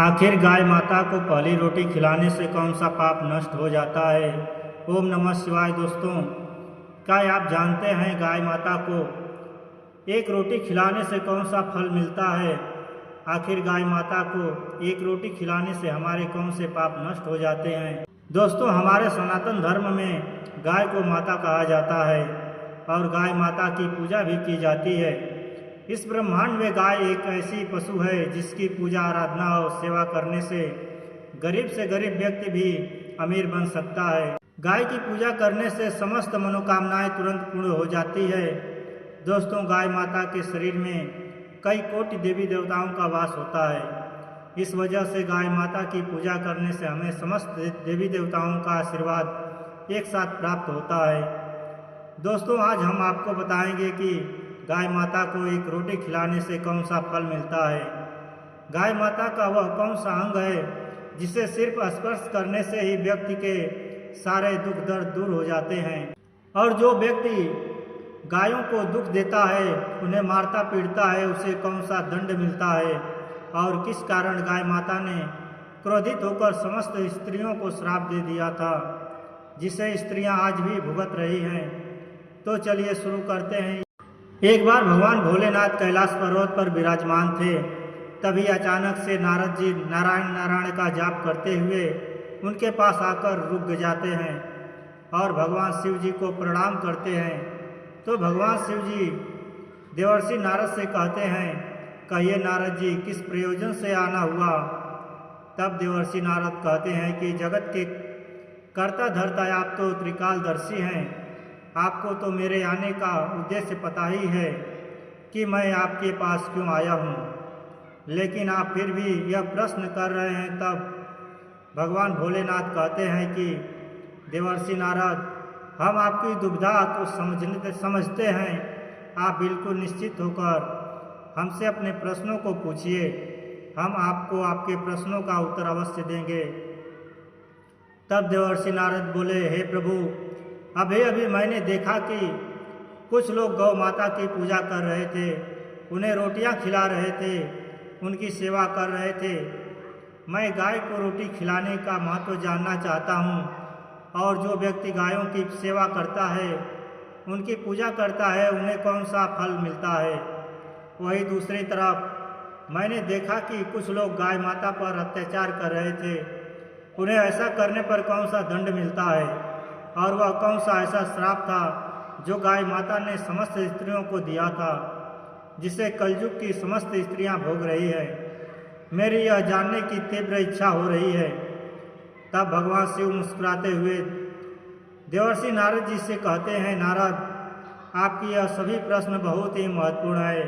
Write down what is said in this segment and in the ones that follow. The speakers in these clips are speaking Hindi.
आखिर गाय माता को पहली रोटी खिलाने से कौन सा पाप नष्ट हो जाता है। ओम नमः शिवाय। दोस्तों, क्या आप जानते हैं गाय माता को एक रोटी खिलाने से कौन सा फल मिलता है। आखिर गाय माता को एक रोटी खिलाने से हमारे कौन से पाप नष्ट हो जाते हैं। दोस्तों, हमारे सनातन धर्म में गाय को माता कहा जाता है और गाय माता की पूजा भी की जाती है। इस ब्रह्मांड में गाय एक ऐसी पशु है जिसकी पूजा आराधना और सेवा करने से गरीब व्यक्ति भी अमीर बन सकता है। गाय की पूजा करने से समस्त मनोकामनाएं तुरंत पूर्ण हो जाती है। दोस्तों, गाय माता के शरीर में कई कोटि देवी देवताओं का वास होता है। इस वजह से गाय माता की पूजा करने से हमें समस्त देवी देवताओं का आशीर्वाद एक साथ प्राप्त होता है। दोस्तों, आज हम आपको बताएंगे कि गाय माता को एक रोटी खिलाने से कौन सा फल मिलता है। गाय माता का वह कौन सा अंग है जिसे सिर्फ स्पर्श करने से ही व्यक्ति के सारे दुख दर्द दूर हो जाते हैं, और जो व्यक्ति गायों को दुख देता है, उन्हें मारता पीटता है, उसे कौन सा दंड मिलता है, और किस कारण गाय माता ने क्रोधित होकर समस्त स्त्रियों को श्राप दे दिया था, जिसे स्त्रियां आज भी भुगत रही हैं। तो चलिए शुरू करते हैं। एक बार भगवान भोलेनाथ कैलाश पर्वत पर विराजमान थे। तभी अचानक से नारद जी नारायण नारायण का जाप करते हुए उनके पास आकर रुक जाते हैं और भगवान शिव जी को प्रणाम करते हैं। तो भगवान शिव जी देवर्षि नारद से कहते हैं, कहिए नारद जी, किस प्रयोजन से आना हुआ। तब देवर्षि नारद कहते हैं कि जगत के कर्ता धर्ता आप तो त्रिकालदर्शी हैं। आपको तो मेरे आने का उद्देश्य पता ही है कि मैं आपके पास क्यों आया हूँ, लेकिन आप फिर भी यह प्रश्न कर रहे हैं। तब भगवान भोलेनाथ कहते हैं कि देवर्षि नारद, हम आपकी दुविधा को समझते हैं। आप बिल्कुल निश्चित होकर हमसे अपने प्रश्नों को पूछिए, हम आपको आपके प्रश्नों का उत्तर अवश्य देंगे। तब देवर्षि नारद बोले, हे प्रभु, अभी अभी मैंने देखा कि कुछ लोग गौ माता की पूजा कर रहे थे, उन्हें रोटियां खिला रहे थे, उनकी सेवा कर रहे थे। मैं गाय को रोटी खिलाने का महत्व जानना चाहता हूँ, और जो व्यक्ति गायों की सेवा करता है, उनकी पूजा करता है, उन्हें कौन सा फल मिलता है। वही दूसरी तरफ मैंने देखा कि कुछ लोग गाय माता पर अत्याचार कर रहे थे, उन्हें ऐसा करने पर कौन सा दंड मिलता है, और वह कौन सा ऐसा श्राप था जो गाय माता ने समस्त स्त्रियों को दिया था, जिसे कलयुग की समस्त स्त्रियां भोग रही है। मेरी यह जानने की तीव्र इच्छा हो रही है। तब भगवान शिव मुस्कुराते हुए देवर्षि नारद जी से कहते हैं, नारद, आपकी यह सभी प्रश्न बहुत ही महत्वपूर्ण है,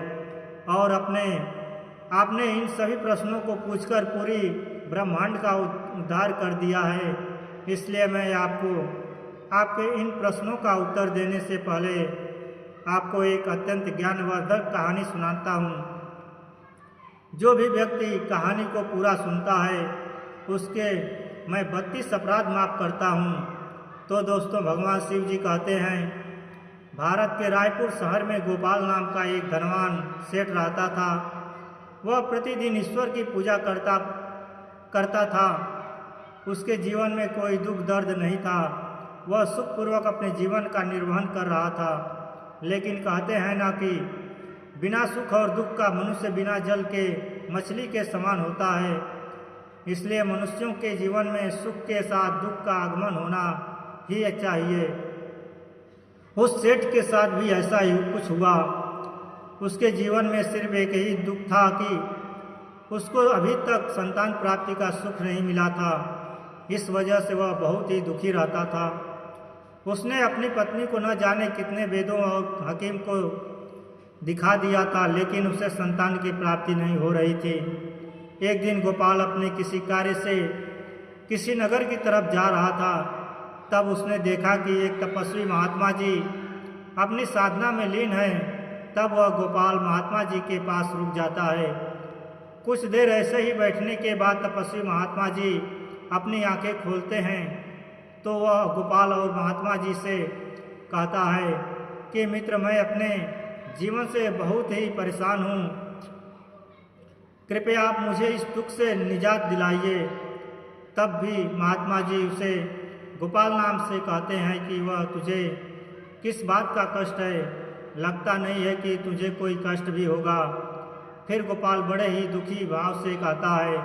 और आपने इन सभी प्रश्नों को पूछकर पूरी ब्रह्मांड का उद्धार कर दिया है। इसलिए मैं आपके इन प्रश्नों का उत्तर देने से पहले आपको एक अत्यंत ज्ञानवर्धक कहानी सुनाता हूँ। जो भी व्यक्ति कहानी को पूरा सुनता है, उसके मैं 32 अपराध माफ करता हूँ। तो दोस्तों, भगवान शिव जी कहते हैं, भारत के रायपुर शहर में गोपाल नाम का एक धनवान सेठ रहता था। वह प्रतिदिन ईश्वर की पूजा करता था। उसके जीवन में कोई दुख दर्द नहीं था। वह सुखपूर्वक अपने जीवन का निर्वहन कर रहा था। लेकिन कहते हैं ना कि बिना सुख और दुख का मनुष्य बिना जल के मछली के समान होता है। इसलिए मनुष्यों के जीवन में सुख के साथ दुख का आगमन होना ही चाहिए। उस सेठ के साथ भी ऐसा ही कुछ हुआ। उसके जीवन में सिर्फ एक ही दुख था कि उसको अभी तक संतान प्राप्ति का सुख नहीं मिला था। इस वजह से वह बहुत ही दुखी रहता था। उसने अपनी पत्नी को न जाने कितने वेदों और हकीम को दिखा दिया था, लेकिन उसे संतान की प्राप्ति नहीं हो रही थी। एक दिन गोपाल अपने किसी कार्य से किसी नगर की तरफ जा रहा था। तब उसने देखा कि एक तपस्वी महात्मा जी अपनी साधना में लीन है। तब वह गोपाल महात्मा जी के पास रुक जाता है। कुछ देर ऐसे ही बैठने के बाद तपस्वी महात्मा जी अपनी आंखें खोलते हैं। तो वह गोपाल और महात्मा जी से कहता है कि मित्र, मैं अपने जीवन से बहुत ही परेशान हूँ। कृपया आप मुझे इस दुख से निजात दिलाइए। तब भी महात्मा जी उसे गोपाल नाम से कहते हैं कि वह तुझे किस बात का कष्ट है, लगता नहीं है कि तुझे कोई कष्ट भी होगा। फिर गोपाल बड़े ही दुखी भाव से कहता है,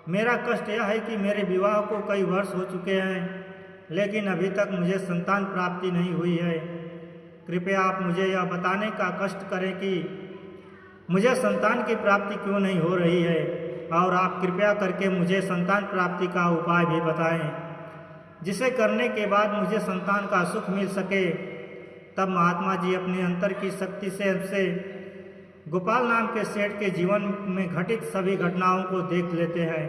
मेरा कष्ट यह है कि मेरे विवाह को कई वर्ष हो चुके हैं, लेकिन अभी तक मुझे संतान प्राप्ति नहीं हुई है। कृपया आप मुझे यह बताने का कष्ट करें कि मुझे संतान की प्राप्ति क्यों नहीं हो रही है, और आप कृपया करके मुझे संतान प्राप्ति का उपाय भी बताएं, जिसे करने के बाद मुझे संतान का सुख मिल सके। तब महात्मा जी अपने अंतर की शक्ति से गोपाल नाम के सेठ के जीवन में घटित सभी घटनाओं को देख लेते हैं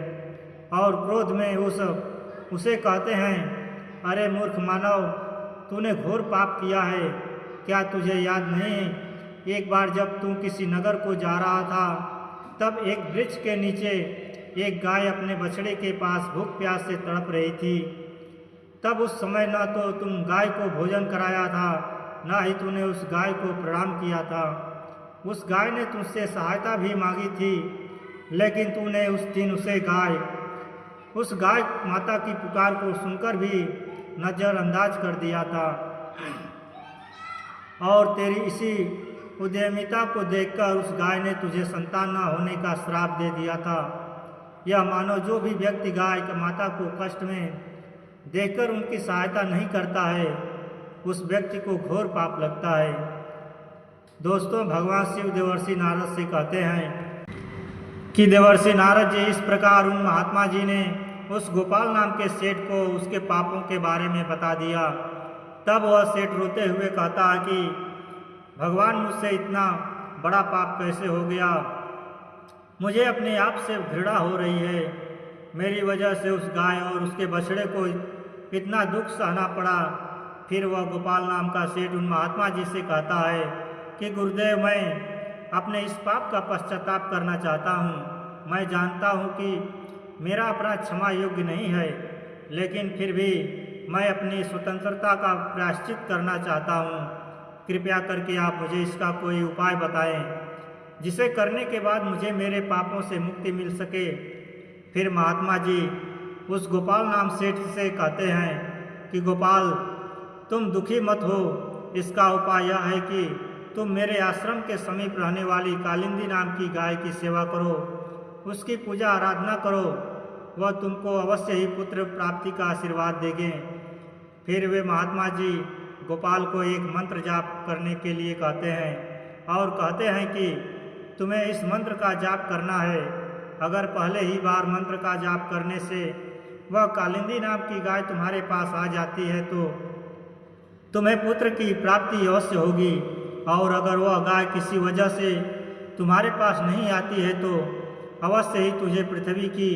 और क्रोध में उसे कहते हैं, अरे मूर्ख मानव, तूने घोर पाप किया है। क्या तुझे याद नहीं, एक बार जब तू किसी नगर को जा रहा था, तब एक वृक्ष के नीचे एक गाय अपने बछड़े के पास भूख प्यास से तड़प रही थी। तब उस समय न तो तुम गाय को भोजन कराया था, न ही तूने उस गाय को प्रणाम किया था। उस गाय ने तुझसे सहायता भी मांगी थी, लेकिन तूने उस दिन उस गाय माता की पुकार को सुनकर भी नज़रअंदाज कर दिया था, और तेरी इसी उद्यमिता को देखकर उस गाय ने तुझे संतान न होने का श्राप दे दिया था। यह मानो जो भी व्यक्ति गाय का माता को कष्ट में देखकर उनकी सहायता नहीं करता है, उस व्यक्ति को घोर पाप लगता है। दोस्तों, भगवान शिव देवर्षि नारद से कहते हैं कि देवर्षि नारद जी, इस प्रकार उन महात्मा जी ने उस गोपाल नाम के सेठ को उसके पापों के बारे में बता दिया। तब वह सेठ रोते हुए कहता है कि भगवान, मुझसे इतना बड़ा पाप कैसे हो गया, मुझे अपने आप से घृणा हो रही है। मेरी वजह से उस गाय और उसके बछड़े को इतना दुख सहना पड़ा। फिर वह गोपाल नाम का सेठ उन महात्मा जी से कहता है कि गुरुदेव, मैं अपने इस पाप का पश्चाताप करना चाहता हूँ। मैं जानता हूँ कि मेरा अपराध क्षमा योग्य नहीं है, लेकिन फिर भी मैं अपनी स्वतंत्रता का प्रायश्चित करना चाहता हूँ। कृपया करके आप मुझे इसका कोई उपाय बताएं, जिसे करने के बाद मुझे मेरे पापों से मुक्ति मिल सके। फिर महात्मा जी उस गोपाल नाम सेठ से कहते हैं कि गोपाल, तुम दुखी मत हो। इसका उपाय यह है कि तुम मेरे आश्रम के समीप रहने वाली कालिंदी नाम की गाय की सेवा करो, उसकी पूजा आराधना करो, वह तुमको अवश्य ही पुत्र प्राप्ति का आशीर्वाद देंगे। फिर वे महात्मा जी गोपाल को एक मंत्र जाप करने के लिए कहते हैं और कहते हैं कि तुम्हें इस मंत्र का जाप करना है। अगर पहले ही बार मंत्र का जाप करने से वह कालिंदी नाम की गाय तुम्हारे पास आ जाती है तो तुम्हें पुत्र की प्राप्ति अवश्य होगी, और अगर वह गाय किसी वजह से तुम्हारे पास नहीं आती है तो अवश्य ही तुझे पृथ्वी की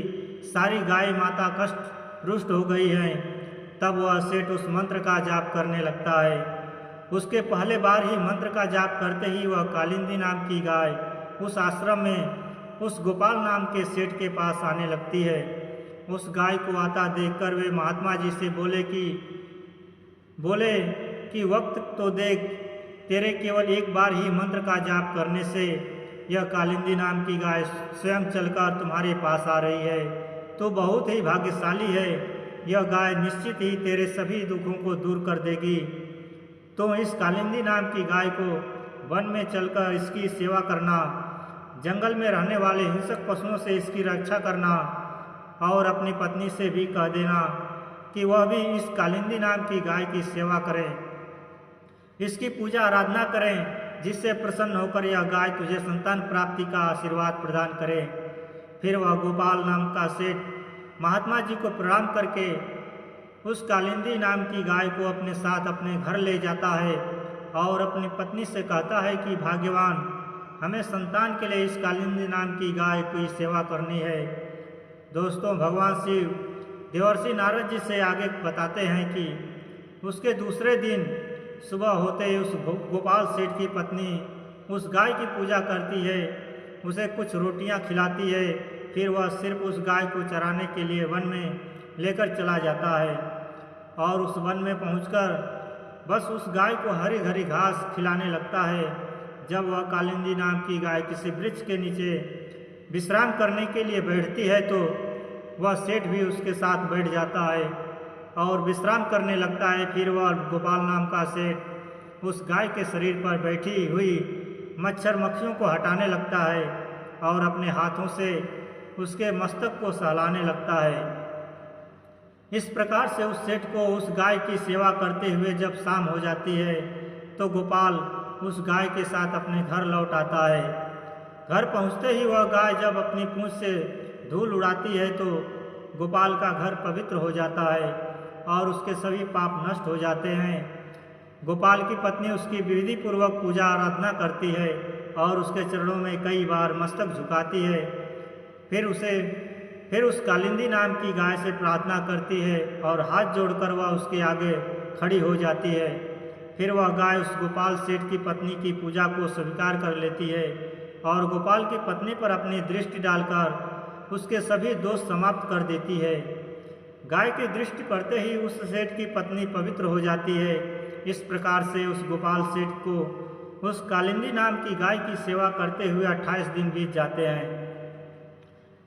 सारी गाय माता कष्ट रुष्ट हो गई हैं। तब वह सेठ उस मंत्र का जाप करने लगता है। उसके पहले बार ही मंत्र का जाप करते ही वह कालिंदी नाम की गाय उस आश्रम में उस गोपाल नाम के सेठ के पास आने लगती है। उस गाय को आता देखकर वे महात्मा जी से बोले कि वक्त तो देख, तेरे केवल एक बार ही मंत्र का जाप करने से यह कालिंदी नाम की गाय स्वयं चलकर तुम्हारे पास आ रही है, तो बहुत ही भाग्यशाली है। यह गाय निश्चित ही तेरे सभी दुखों को दूर कर देगी। तो इस कालिंदी नाम की गाय को वन में चलकर इसकी सेवा करना, जंगल में रहने वाले हिंसक पशुओं से इसकी रक्षा करना, और अपनी पत्नी से भी कह देना कि वह भी इस कालिंदी नाम की गाय की सेवा करें, इसकी पूजा आराधना करें, जिससे प्रसन्न होकर यह गाय तुझे संतान प्राप्ति का आशीर्वाद प्रदान करे। फिर वह गोपाल नाम का सेठ महात्मा जी को प्रणाम करके उस कालिंदी नाम की गाय को अपने साथ अपने घर ले जाता है और अपनी पत्नी से कहता है कि भाग्यवान, हमें संतान के लिए इस कालिंदी नाम की गाय की सेवा करनी है। दोस्तों, भगवान शिव देवर्षि नारद जी से आगे बताते हैं कि उसके दूसरे दिन सुबह होते ही उस गोपाल सेठ की पत्नी उस गाय की पूजा करती है, उसे कुछ रोटियां खिलाती है। फिर वह सिर्फ उस गाय को चराने के लिए वन में लेकर चला जाता है और उस वन में पहुंचकर बस उस गाय को हरी हरी घास खिलाने लगता है। जब वह कालिंदी नाम की गाय किसी वृक्ष के नीचे विश्राम करने के लिए बैठती है तो वह सेठ भी उसके साथ बैठ जाता है और विश्राम करने लगता है। फिर वह गोपाल नाम का सेठ उस गाय के शरीर पर बैठी हुई मच्छर मक्खियों को हटाने लगता है और अपने हाथों से उसके मस्तक को सहलाने लगता है। इस प्रकार से उस सेठ को उस गाय की सेवा करते हुए जब शाम हो जाती है तो गोपाल उस गाय के साथ अपने घर लौट आता है। घर पहुंचते ही वह गाय जब अपनी पूंछ से धूल उड़ाती है तो गोपाल का घर पवित्र हो जाता है और उसके सभी पाप नष्ट हो जाते हैं। गोपाल की पत्नी उसकी विधि पूर्वक पूजा आराधना करती है और उसके चरणों में कई बार मस्तक झुकाती है। फिर उस कालिंदी नाम की गाय से प्रार्थना करती है और हाथ जोड़कर वह उसके आगे खड़ी हो जाती है। फिर वह गाय उस गोपाल सेठ की पत्नी की पूजा को स्वीकार कर लेती है और गोपाल की पत्नी पर अपनी दृष्टि डालकर उसके सभी दोष समाप्त कर देती है। गाय की दृष्टि पड़ते ही उस सेठ की पत्नी पवित्र हो जाती है। इस प्रकार से उस गोपाल सेठ को उस कालिंदी नाम की गाय की सेवा करते हुए 28 दिन बीत जाते हैं।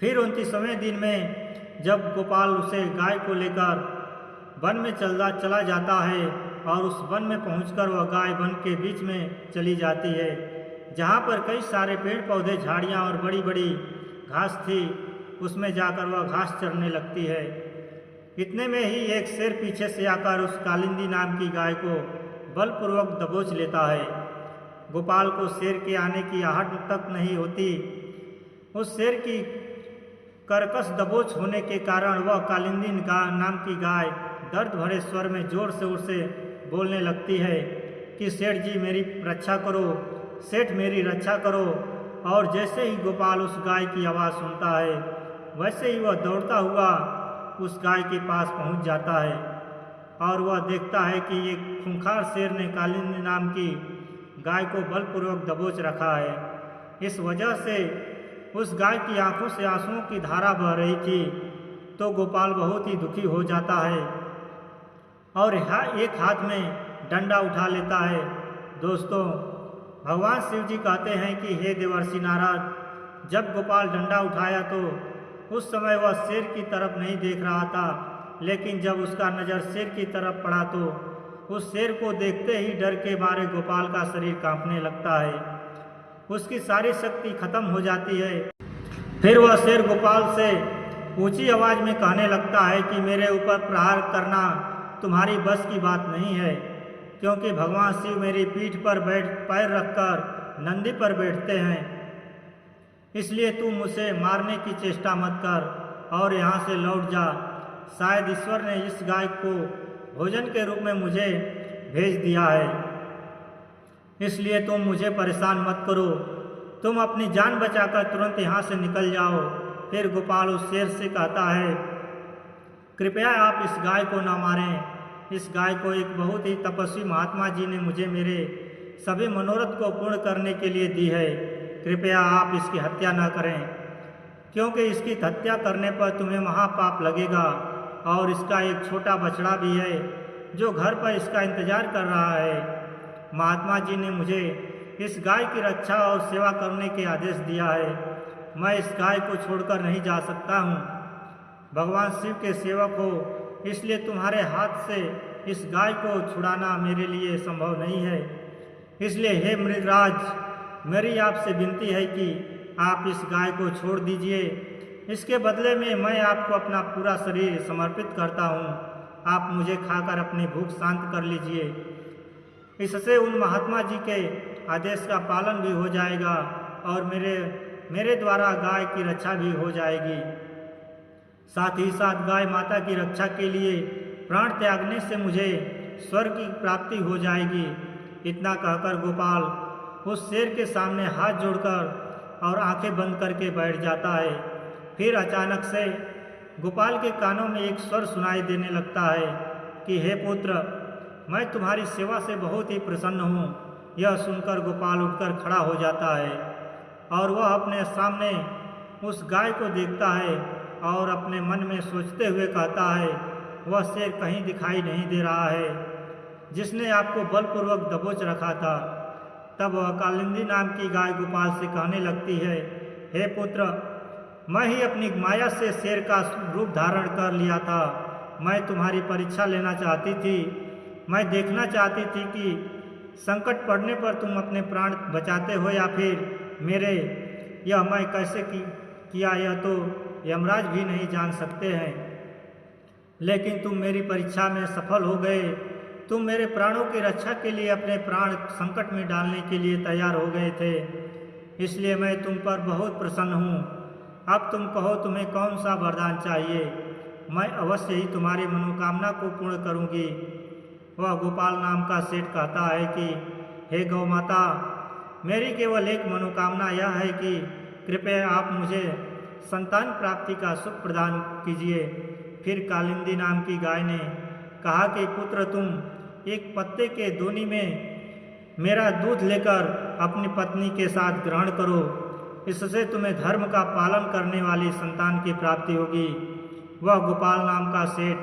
फिर 29वें दिन में जब गोपाल उसे गाय को लेकर वन में चला जाता है और उस वन में पहुंचकर वह गाय वन के बीच में चली जाती है जहां पर कई सारे पेड़ पौधे झाड़ियां और बड़ी बड़ी घास थी। उसमें जाकर वह घास चरने लगती है। इतने में ही एक शेर पीछे से आकर उस कालिंदी नाम की गाय को बलपूर्वक दबोच लेता है। गोपाल को शेर के आने की आहट तक नहीं होती। उस शेर की कर्कश दबोच होने के कारण वह कालिंदी नाम की गाय दर्द भरे स्वर में जोर से बोलने लगती है कि सेठ जी मेरी रक्षा करो, सेठ मेरी रक्षा करो। और जैसे ही गोपाल उस गाय की आवाज़ सुनता है वैसे ही वह दौड़ता हुआ उस गाय के पास पहुंच जाता है और वह देखता है कि एक खूंखार शेर ने कालिंदी नाम की गाय को बलपूर्वक दबोच रखा है। इस वजह से उस गाय की आंखों से आंसुओं की धारा बह रही थी। तो गोपाल बहुत ही दुखी हो जाता है और एक हाथ में डंडा उठा लेता है। दोस्तों, भगवान शिव जी कहते हैं कि हे देवर्षि नारद, जब गोपाल डंडा उठाया तो उस समय वह शेर की तरफ नहीं देख रहा था, लेकिन जब उसका नज़र शेर की तरफ पड़ा तो उस शेर को देखते ही डर के मारे गोपाल का शरीर कांपने लगता है। उसकी सारी शक्ति खत्म हो जाती है। फिर वह शेर गोपाल से ऊंची आवाज़ में कहने लगता है कि मेरे ऊपर प्रहार करना तुम्हारी बस की बात नहीं है, क्योंकि भगवान शिव मेरी पीठ पर पैर रखकर नंदी पर बैठते हैं। इसलिए तू मुझे मारने की चेष्टा मत कर और यहाँ से लौट जा। शायद ईश्वर ने इस गाय को भोजन के रूप में मुझे भेज दिया है, इसलिए तुम मुझे परेशान मत करो। तुम अपनी जान बचाकर तुरंत यहाँ से निकल जाओ। फिर गोपाल उस शेर से कहता है, कृपया आप इस गाय को न मारें। इस गाय को एक बहुत ही तपस्वी महात्मा जी ने मुझे मेरे सभी मनोरथ को पूर्ण करने के लिए दी है। कृपया आप इसकी हत्या न करें, क्योंकि इसकी हत्या करने पर तुम्हें महापाप लगेगा और इसका एक छोटा बछड़ा भी है जो घर पर इसका इंतजार कर रहा है। महात्मा जी ने मुझे इस गाय की रक्षा और सेवा करने के आदेश दिया है। मैं इस गाय को छोड़कर नहीं जा सकता हूँ। भगवान शिव के सेवक हो, इसलिए तुम्हारे हाथ से इस गाय को छुड़ाना मेरे लिए संभव नहीं है। इसलिए हे मृगराज, मेरी आपसे विनती है कि आप इस गाय को छोड़ दीजिए। इसके बदले में मैं आपको अपना पूरा शरीर समर्पित करता हूँ। आप मुझे खाकर अपनी भूख शांत कर लीजिए। इससे उन महात्मा जी के आदेश का पालन भी हो जाएगा और मेरे द्वारा गाय की रक्षा भी हो जाएगी। साथ ही साथ गाय माता की रक्षा के लिए प्राण त्यागने से मुझे स्वर्ग की प्राप्ति हो जाएगी। इतना कहकर गोपाल उस शेर के सामने हाथ जोड़कर और आंखें बंद करके बैठ जाता है। फिर अचानक से गोपाल के कानों में एक स्वर सुनाई देने लगता है कि हे पुत्र, मैं तुम्हारी सेवा से बहुत ही प्रसन्न हूँ। यह सुनकर गोपाल उठकर खड़ा हो जाता है और वह अपने सामने उस गाय को देखता है और अपने मन में सोचते हुए कहता है, वह शेर कहीं दिखाई नहीं दे रहा है जिसने आपको बलपूर्वक दबोच रखा था। तब वह कालिंदी नाम की गाय गोपाल से कहने लगती है, हे पुत्र, मैं ही अपनी माया से शेर का रूप धारण कर लिया था। मैं तुम्हारी परीक्षा लेना चाहती थी। मैं देखना चाहती थी कि संकट पड़ने पर तुम अपने प्राण बचाते हो या फिर मेरे। यह मैं कैसे किया यह तो यमराज भी नहीं जान सकते हैं, लेकिन तुम मेरी परीक्षा में सफल हो गए। तुम मेरे प्राणों की रक्षा के लिए अपने प्राण संकट में डालने के लिए तैयार हो गए थे, इसलिए मैं तुम पर बहुत प्रसन्न हूँ। अब तुम कहो तुम्हें कौन सा वरदान चाहिए, मैं अवश्य ही तुम्हारी मनोकामना को पूर्ण करूँगी। वह गोपाल नाम का सेठ कहता है कि हे गौ माता, मेरी केवल एक मनोकामना यह है कि कृपया आप मुझे संतान प्राप्ति का सुख प्रदान कीजिए। फिर कालिंदी नाम की गाय ने कहा कि पुत्र, तुम एक पत्ते के दोनी में मेरा दूध लेकर अपनी पत्नी के साथ ग्रहण करो, इससे तुम्हें धर्म का पालन करने वाली संतान की प्राप्ति होगी। वह गोपाल नाम का सेठ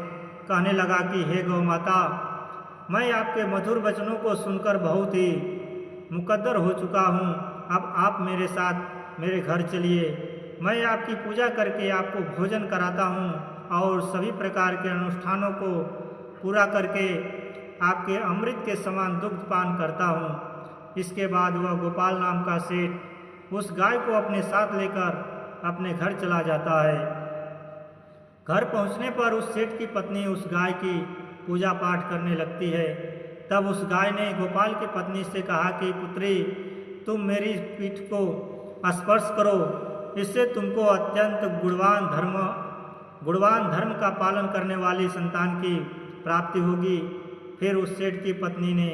कहने लगा कि हे गौ माता, मैं आपके मधुर वचनों को सुनकर बहुत ही मुकद्दर हो चुका हूँ। अब आप मेरे साथ मेरे घर चलिए। मैं आपकी पूजा करके आपको भोजन कराता हूँ और सभी प्रकार के अनुष्ठानों को पूरा करके आपके अमृत के समान दुग्ध पान करता हूँ। इसके बाद वह गोपाल नाम का सेठ उस गाय को अपने साथ लेकर अपने घर चला जाता है। घर पहुँचने पर उस सेठ की पत्नी उस गाय की पूजा पाठ करने लगती है। तब उस गाय ने गोपाल की पत्नी से कहा कि पुत्री, तुम मेरी पीठ को स्पर्श करो, इससे तुमको अत्यंत गुणवान धर्म का पालन करने वाली संतान की प्राप्ति होगी। फिर उस सेठ की पत्नी ने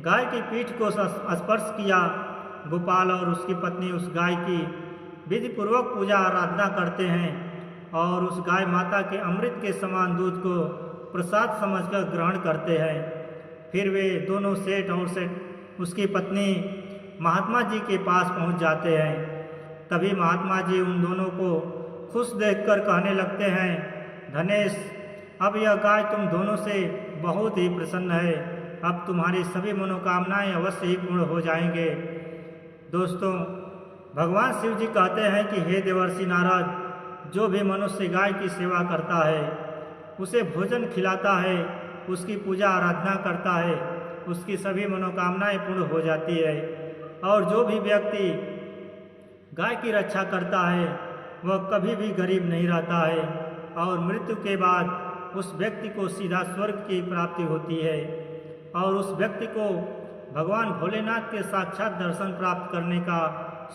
गाय की पीठ को स्पर्श किया। गोपाल और उसकी पत्नी उस गाय की विधिपूर्वक पूजा आराधना करते हैं और उस गाय माता के अमृत के समान दूध को प्रसाद समझकर ग्रहण करते हैं। फिर वे दोनों सेठ और सेठ उसकी पत्नी महात्मा जी के पास पहुंच जाते हैं। तभी महात्मा जी उन दोनों को खुश देखकर कहने लगते हैं, धनेश, अब यह गाय तुम दोनों से बहुत ही प्रसन्न है। अब तुम्हारी सभी मनोकामनाएं अवश्य ही पूर्ण हो जाएंगे। दोस्तों, भगवान शिव जी कहते हैं कि हे देवर्षि नारद, जो भी मनुष्य गाय की सेवा करता है, उसे भोजन खिलाता है, उसकी पूजा आराधना करता है, उसकी सभी मनोकामनाएं पूर्ण हो जाती है। और जो भी व्यक्ति गाय की रक्षा करता है वह कभी भी गरीब नहीं रहता है और मृत्यु के बाद उस व्यक्ति को सीधा स्वर्ग की प्राप्ति होती है और उस व्यक्ति को भगवान भोलेनाथ के साक्षात दर्शन प्राप्त करने का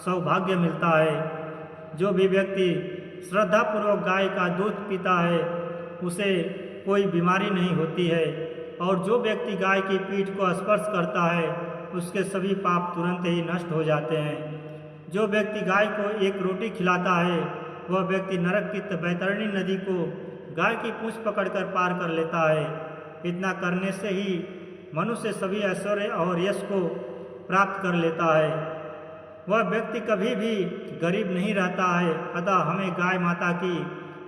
सौभाग्य मिलता है। जो भी व्यक्ति श्रद्धापूर्वक गाय का दूध पीता है उसे कोई बीमारी नहीं होती है और जो व्यक्ति गाय की पीठ को स्पर्श करता है उसके सभी पाप तुरंत ही नष्ट हो जाते हैं। जो व्यक्ति गाय को एक रोटी खिलाता है वह व्यक्ति नरक की बैतरणी नदी को गाय की पूंछ पकड़कर पार कर लेता है। इतना करने से ही मनुष्य सभी ऐश्वर्य और यश को प्राप्त कर लेता है। वह व्यक्ति कभी भी गरीब नहीं रहता है। अतः हमें गाय माता की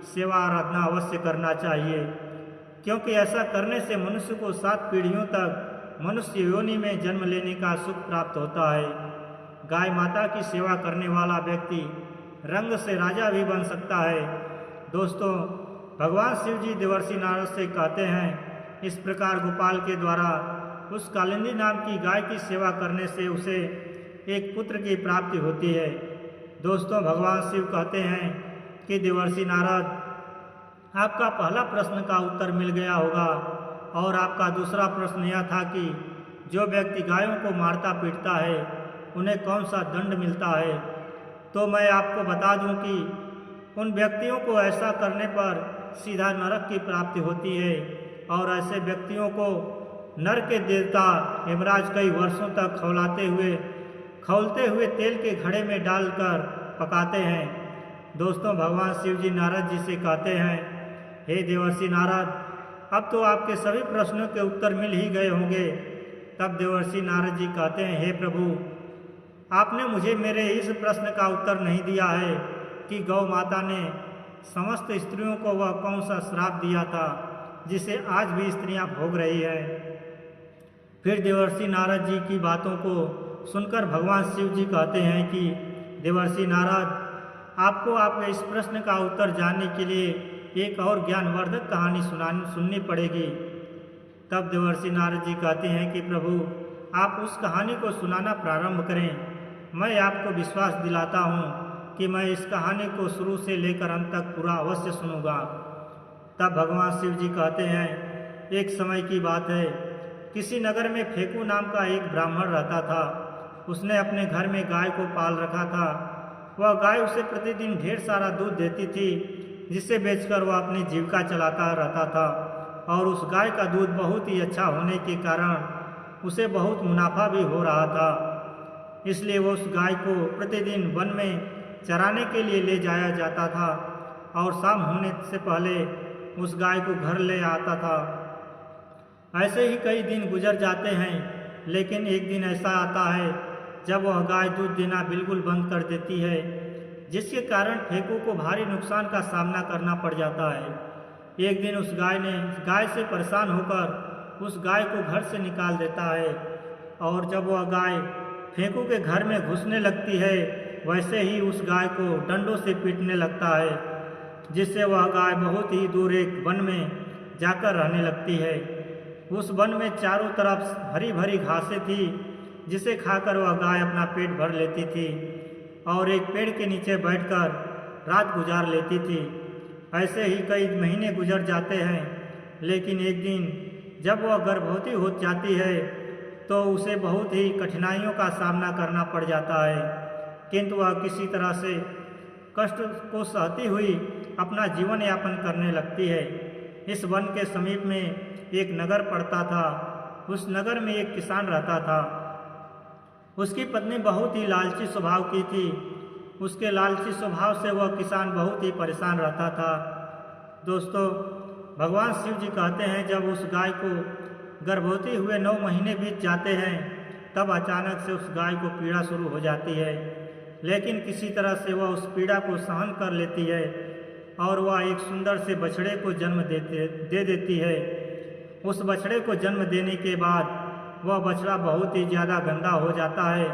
सेवा आराधना अवश्य करना चाहिए, क्योंकि ऐसा करने से मनुष्य को 7 पीढ़ियों तक मनुष्य योनि में जन्म लेने का सुख प्राप्त होता है। गाय माता की सेवा करने वाला व्यक्ति रंग से राजा भी बन सकता है। दोस्तों, भगवान शिव जी देवर्षि नारद से कहते हैं, इस प्रकार गोपाल के द्वारा उस कालिंदी नाम की गाय की सेवा करने से उसे एक पुत्र की प्राप्ति होती है। दोस्तों, भगवान शिव कहते हैं कि देवर्षि नारद, आपका पहला प्रश्न का उत्तर मिल गया होगा और आपका दूसरा प्रश्न यह था कि जो व्यक्ति गायों को मारता पीटता है उन्हें कौन सा दंड मिलता है। तो मैं आपको बता दूं कि उन व्यक्तियों को ऐसा करने पर सीधा नरक की प्राप्ति होती है और ऐसे व्यक्तियों को नर के देवता यमराज कई वर्षों तक खौलते हुए तेल के घड़े में डालकर पकाते हैं। दोस्तों, भगवान शिव जी नारद जी से कहते हैं, हे देवर्षि नारद, अब तो आपके सभी प्रश्नों के उत्तर मिल ही गए होंगे। तब देवर्षि नारद जी कहते हैं, हे प्रभु, आपने मुझे मेरे इस प्रश्न का उत्तर नहीं दिया है कि गौ माता ने समस्त स्त्रियों को वह कौन सा श्राप दिया था जिसे आज भी स्त्रियां भोग रही हैं। फिर देवर्षि नारद जी की बातों को सुनकर भगवान शिव जी कहते हैं कि देवर्षि नारद, आपको आपके इस प्रश्न का उत्तर जानने के लिए एक और ज्ञानवर्धक कहानी सुननी पड़ेगी। तब देवर्षि नारद जी कहते हैं कि प्रभु, आप उस कहानी को सुनाना प्रारंभ करें। मैं आपको विश्वास दिलाता हूँ कि मैं इस कहानी को शुरू से लेकर अंत तक पूरा अवश्य सुनूंगा। तब भगवान शिव जी कहते हैं, एक समय की बात है, किसी नगर में फेकू नाम का एक ब्राह्मण रहता था। उसने अपने घर में गाय को पाल रखा था। वह गाय उसे प्रतिदिन ढेर सारा दूध देती थी, जिसे बेचकर वह अपनी जीविका चलाता रहता था। और उस गाय का दूध बहुत ही अच्छा होने के कारण उसे बहुत मुनाफा भी हो रहा था। इसलिए वो उस गाय को प्रतिदिन वन में चराने के लिए ले जाया जाता था और शाम होने से पहले उस गाय को घर ले आता था। ऐसे ही कई दिन गुजर जाते हैं, लेकिन एक दिन ऐसा आता है जब वह गाय दूध देना बिल्कुल बंद कर देती है, जिसके कारण फेकू को भारी नुकसान का सामना करना पड़ जाता है। एक दिन उस गाय से परेशान होकर उस गाय को घर से निकाल देता है और जब वह गाय फेकू के घर में घुसने लगती है, वैसे ही उस गाय को डंडों से पीटने लगता है, जिससे वह गाय बहुत ही दूर एक वन में जाकर रहने लगती है। उस वन में चारों तरफ हरी भरी घासें थी, जिसे खाकर वह गाय अपना पेट भर लेती थी और एक पेड़ के नीचे बैठकर रात गुजार लेती थी। ऐसे ही कई महीने गुजर जाते हैं, लेकिन एक दिन जब वह गर्भवती हो जाती है तो उसे बहुत ही कठिनाइयों का सामना करना पड़ जाता है, किंतु वह किसी तरह से कष्ट को सहती हुई अपना जीवन यापन करने लगती है। इस वन के समीप में एक नगर पड़ता था। उस नगर में एक किसान रहता था। उसकी पत्नी बहुत ही लालची स्वभाव की थी। उसके लालची स्वभाव से वह किसान बहुत ही परेशान रहता था। दोस्तों, भगवान शिव जी कहते हैं, जब उस गाय को गर्भवती हुए 9 महीने बीत जाते हैं, तब अचानक से उस गाय को पीड़ा शुरू हो जाती है, लेकिन किसी तरह से वह उस पीड़ा को सहन कर लेती है और वह एक सुंदर से बछड़े को जन्म दे देती है। उस बछड़े को जन्म देने के बाद वह बछड़ा बहुत ही ज़्यादा गंदा हो जाता है,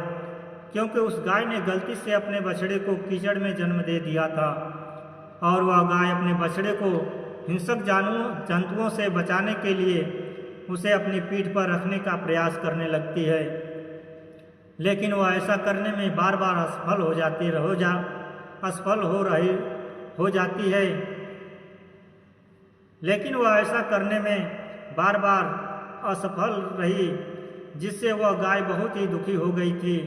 क्योंकि उस गाय ने गलती से अपने बछड़े को कीचड़ में जन्म दे दिया था और वह गाय अपने बछड़े को हिंसक जंतुओं से बचाने के लिए उसे अपनी पीठ पर रखने का प्रयास करने लगती है, लेकिन वह ऐसा करने में बार बार असफल हो जाती है। लेकिन वह ऐसा करने में बार बार असफल रही, जिससे वह गाय बहुत ही दुखी हो गई थी।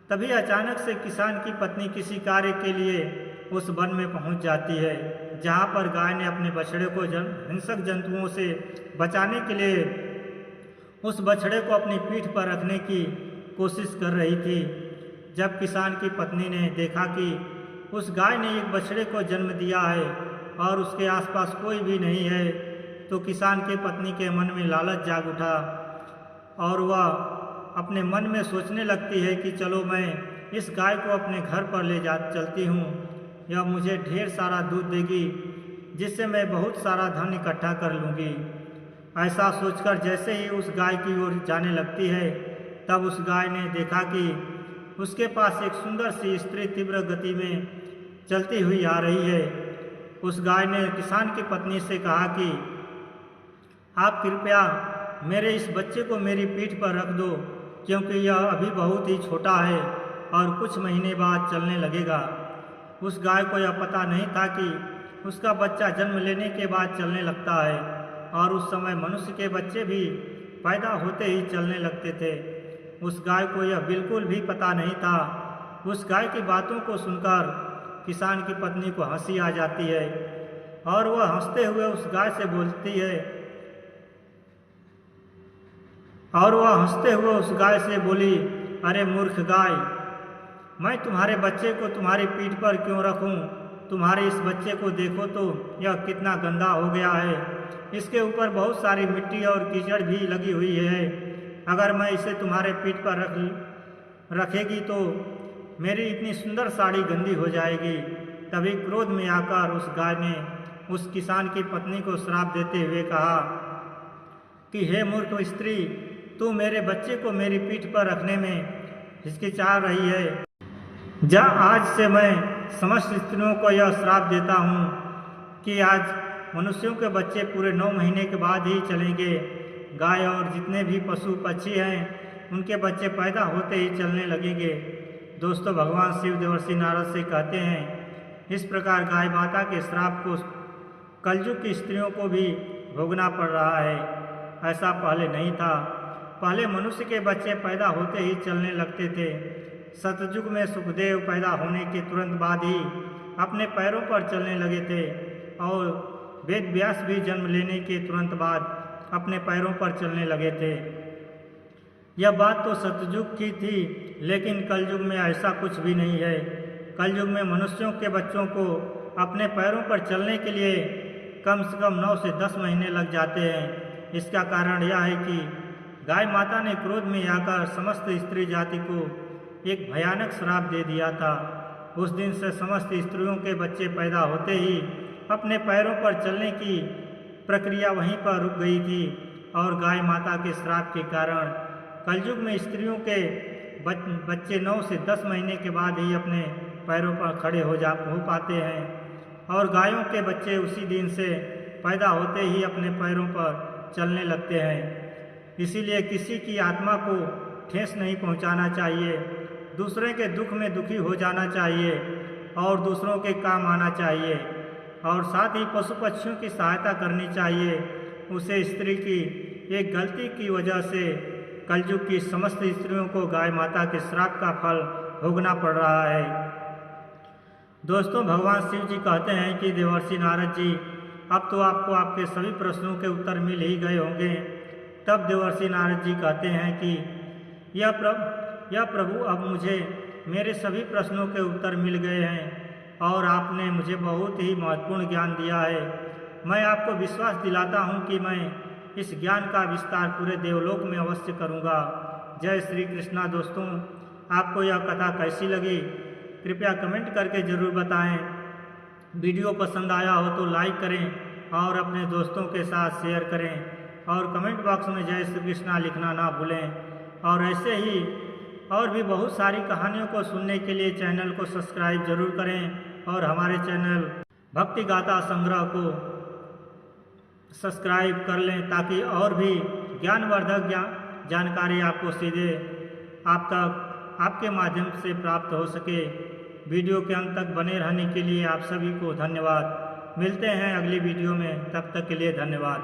तभी अचानक से किसान की पत्नी किसी कार्य के लिए उस वन में पहुंच जाती है, जहां पर गाय ने अपने बछड़े को हिंसक जंतुओं से बचाने के लिए उस बछड़े को अपनी पीठ पर रखने की कोशिश कर रही थी। जब किसान की पत्नी ने देखा कि उस गाय ने एक बछड़े को जन्म दिया है और उसके आसपास कोई भी नहीं है, तो किसान की पत्नी के मन में लालच जाग उठा और वह अपने मन में सोचने लगती है कि चलो मैं इस गाय को अपने घर पर चलती हूँ। यह मुझे ढेर सारा दूध देगी, जिससे मैं बहुत सारा धन इकट्ठा कर लूँगी। ऐसा सोचकर जैसे ही उस गाय की ओर जाने लगती है, तब उस गाय ने देखा कि उसके पास एक सुंदर सी स्त्री तीव्र गति में चलती हुई आ रही है। उस गाय ने किसान की पत्नी से कहा कि आप कृपया मेरे इस बच्चे को मेरी पीठ पर रख दो, क्योंकि यह अभी बहुत ही छोटा है और कुछ महीने बाद चलने लगेगा। उस गाय को यह पता नहीं था कि उसका बच्चा जन्म लेने के बाद चलने लगता है और उस समय मनुष्य के बच्चे भी पैदा होते ही चलने लगते थे। उस गाय को यह बिल्कुल भी पता नहीं था। उस गाय की बातों को सुनकर किसान की पत्नी को हंसी आ जाती है और वह हंसते हुए उस गाय से बोली, अरे मूर्ख गाय, मैं तुम्हारे बच्चे को तुम्हारी पीठ पर क्यों रखूं? तुम्हारे इस बच्चे को देखो तो यह कितना गंदा हो गया है। इसके ऊपर बहुत सारी मिट्टी और कीचड़ भी लगी हुई है। अगर मैं इसे तुम्हारे पीठ पर रखेगी तो मेरी इतनी सुंदर साड़ी गंदी हो जाएगी। तभी क्रोध में आकर उस गाय ने उस किसान की पत्नी को श्राप देते हुए कहा कि हे मूर्ख स्त्री, तू मेरे बच्चे को मेरी पीठ पर रखने में हिचकिचा रही है। आज से मैं समस्त स्त्रियों को यह श्राप देता हूँ कि आज मनुष्यों के बच्चे पूरे 9 महीने के बाद ही चलेंगे। गाय और जितने भी पशु पक्षी हैं उनके बच्चे पैदा होते ही चलने लगेंगे। दोस्तों, भगवान शिव देवर्षि नारद से कहते हैं, इस प्रकार गाय माता के श्राप को कलयुग की स्त्रियों को भी भोगना पड़ रहा है। ऐसा पहले नहीं था। पहले मनुष्य के बच्चे पैदा होते ही चलने लगते थे। सतयुग में सुखदेव पैदा होने के तुरंत बाद ही अपने पैरों पर चलने लगे थे और वेद व्यास भी जन्म लेने के तुरंत बाद अपने पैरों पर चलने लगे थे। यह बात तो सतयुग की थी, लेकिन कलयुग में ऐसा कुछ भी नहीं है। कलयुग में मनुष्यों के बच्चों को अपने पैरों पर चलने के लिए कम से कम 9 से 10 महीने लग जाते हैं। इसका कारण यह है कि गाय माता ने क्रोध में आकर समस्त स्त्री जाति को एक भयानक श्राप दे दिया था। उस दिन से समस्त स्त्रियों के बच्चे पैदा होते ही अपने पैरों पर चलने की प्रक्रिया वहीं पर रुक गई थी और गाय माता के श्राप के कारण कलयुग में स्त्रियों के बच्चे 9 से 10 महीने के बाद ही अपने पैरों पर खड़े हो पाते हैं और गायों के बच्चे उसी दिन से पैदा होते ही अपने पैरों पर चलने लगते हैं। इसीलिए किसी की आत्मा को ठेस नहीं पहुंचाना चाहिए, दूसरे के दुख में दुखी हो जाना चाहिए और दूसरों के काम आना चाहिए और साथ ही पशु पक्षियों की सहायता करनी चाहिए। उसे स्त्री की एक गलती की वजह से कलयुग की समस्त स्त्रियों को गाय माता के श्राप का फल भोगना पड़ रहा है। दोस्तों, भगवान शिव जी कहते हैं कि देवर्षि नारद जी, अब तो आपको आपके सभी प्रश्नों के उत्तर मिल ही गए होंगे। तब देवर्षि नारद जी कहते हैं कि यह प्रभु, अब मुझे मेरे सभी प्रश्नों के उत्तर मिल गए हैं और आपने मुझे बहुत ही महत्वपूर्ण ज्ञान दिया है। मैं आपको विश्वास दिलाता हूँ कि मैं इस ज्ञान का विस्तार पूरे देवलोक में अवश्य करूँगा। जय श्री कृष्णा। दोस्तों, आपको यह कथा कैसी लगी कृपया कमेंट करके ज़रूर बताएं। वीडियो पसंद आया हो तो लाइक करें और अपने दोस्तों के साथ शेयर करें और कमेंट बॉक्स में जय श्री कृष्णा लिखना ना भूलें। और ऐसे ही और भी बहुत सारी कहानियों को सुनने के लिए चैनल को सब्सक्राइब जरूर करें और हमारे चैनल भक्ति गाथा संग्रह को सब्सक्राइब कर लें ताकि और भी ज्ञानवर्धक जानकारी आपको सीधे आप तक आपके माध्यम से प्राप्त हो सके। वीडियो के अंत तक बने रहने के लिए आप सभी को धन्यवाद। मिलते हैं अगली वीडियो में, तब तक के लिए धन्यवाद।